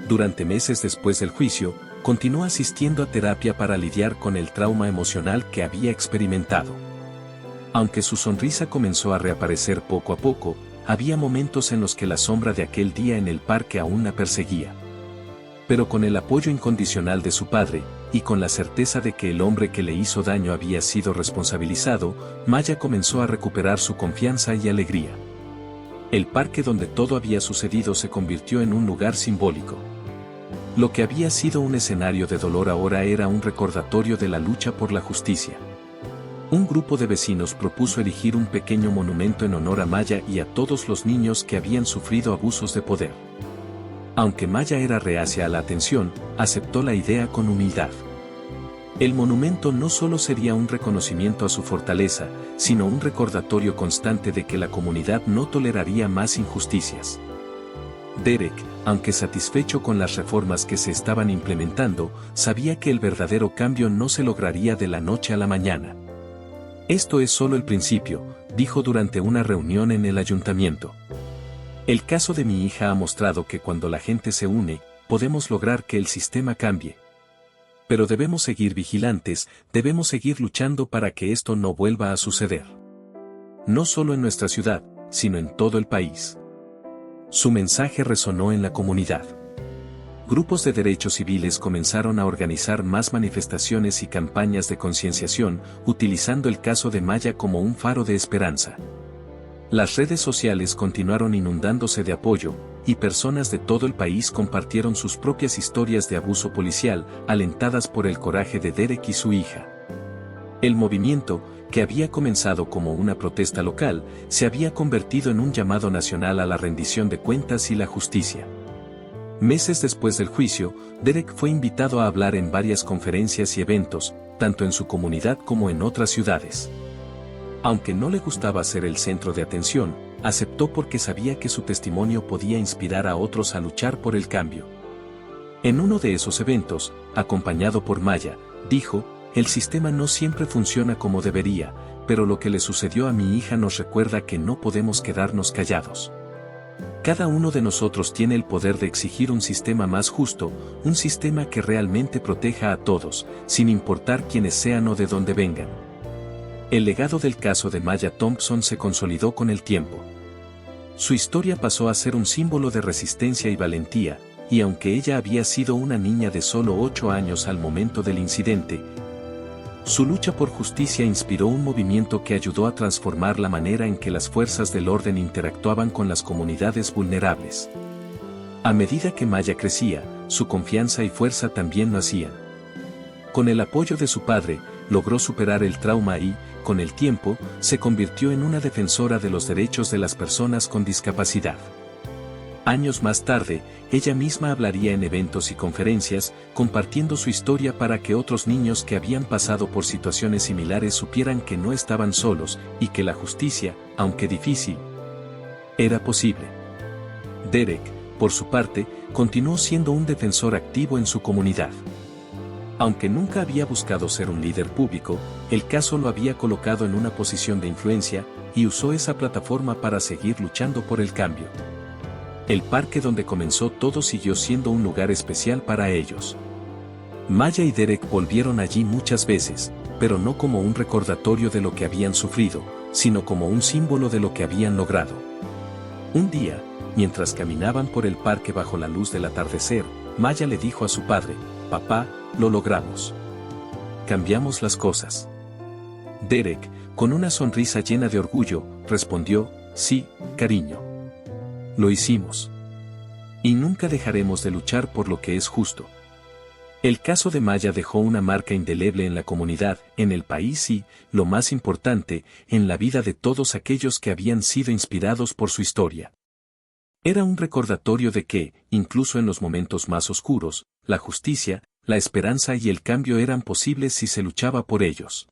Durante meses después del juicio, continuó asistiendo a terapia para lidiar con el trauma emocional que había experimentado. Aunque su sonrisa comenzó a reaparecer poco a poco, había momentos en los que la sombra de aquel día en el parque aún la perseguía. Pero con el apoyo incondicional de su padre, y con la certeza de que el hombre que le hizo daño había sido responsabilizado, Maya comenzó a recuperar su confianza y alegría. El parque donde todo había sucedido se convirtió en un lugar simbólico. Lo que había sido un escenario de dolor ahora era un recordatorio de la lucha por la justicia. Un grupo de vecinos propuso erigir un pequeño monumento en honor a Maya y a todos los niños que habían sufrido abusos de poder. Aunque Maya era reacia a la atención, aceptó la idea con humildad. El monumento no solo sería un reconocimiento a su fortaleza, sino un recordatorio constante de que la comunidad no toleraría más injusticias. Derek, aunque satisfecho con las reformas que se estaban implementando, sabía que el verdadero cambio no se lograría de la noche a la mañana. Esto es solo el principio, dijo durante una reunión en el ayuntamiento. El caso de mi hija ha mostrado que cuando la gente se une, podemos lograr que el sistema cambie. Pero debemos seguir vigilantes, debemos seguir luchando para que esto no vuelva a suceder. No solo en nuestra ciudad, sino en todo el país. Su mensaje resonó en la comunidad. Grupos de derechos civiles comenzaron a organizar más manifestaciones y campañas de concienciación, utilizando el caso de Maya como un faro de esperanza. Las redes sociales continuaron inundándose de apoyo, y personas de todo el país compartieron sus propias historias de abuso policial, alentadas por el coraje de Derek y su hija. El movimiento, que había comenzado como una protesta local, se había convertido en un llamado nacional a la rendición de cuentas y la justicia. Meses después del juicio, Derek fue invitado a hablar en varias conferencias y eventos, tanto en su comunidad como en otras ciudades. Aunque no le gustaba ser el centro de atención, aceptó porque sabía que su testimonio podía inspirar a otros a luchar por el cambio. En uno de esos eventos, acompañado por Maya, dijo: "El sistema no siempre funciona como debería, pero lo que le sucedió a mi hija nos recuerda que no podemos quedarnos callados. Cada uno de nosotros tiene el poder de exigir un sistema más justo, un sistema que realmente proteja a todos, sin importar quiénes sean o de dónde vengan. El legado del caso de Maya Thompson se consolidó con el tiempo. Su historia pasó a ser un símbolo de resistencia y valentía, y aunque ella había sido una niña de solo 8 años al momento del incidente, su lucha por justicia inspiró un movimiento que ayudó a transformar la manera en que las fuerzas del orden interactuaban con las comunidades vulnerables. A medida que Maya crecía, su confianza y fuerza también nacían. Con el apoyo de su padre, logró superar el trauma y, con el tiempo, se convirtió en una defensora de los derechos de las personas con discapacidad. Años más tarde, ella misma hablaría en eventos y conferencias, compartiendo su historia para que otros niños que habían pasado por situaciones similares supieran que no estaban solos y que la justicia, aunque difícil, era posible. Derek, por su parte, continuó siendo un defensor activo en su comunidad. Aunque nunca había buscado ser un líder público, el caso lo había colocado en una posición de influencia, y usó esa plataforma para seguir luchando por el cambio. El parque donde comenzó todo siguió siendo un lugar especial para ellos. Maya y Derek volvieron allí muchas veces, pero no como un recordatorio de lo que habían sufrido, sino como un símbolo de lo que habían logrado. Un día, mientras caminaban por el parque bajo la luz del atardecer, Maya le dijo a su padre: «Papá, lo logramos. Cambiamos las cosas». Derek, con una sonrisa llena de orgullo, respondió: «Sí, cariño. Lo hicimos. Y nunca dejaremos de luchar por lo que es justo». El caso de Maya dejó una marca indeleble en la comunidad, en el país y, lo más importante, en la vida de todos aquellos que habían sido inspirados por su historia. Era un recordatorio de que, incluso en los momentos más oscuros, la justicia, la esperanza y el cambio eran posibles si se luchaba por ellos.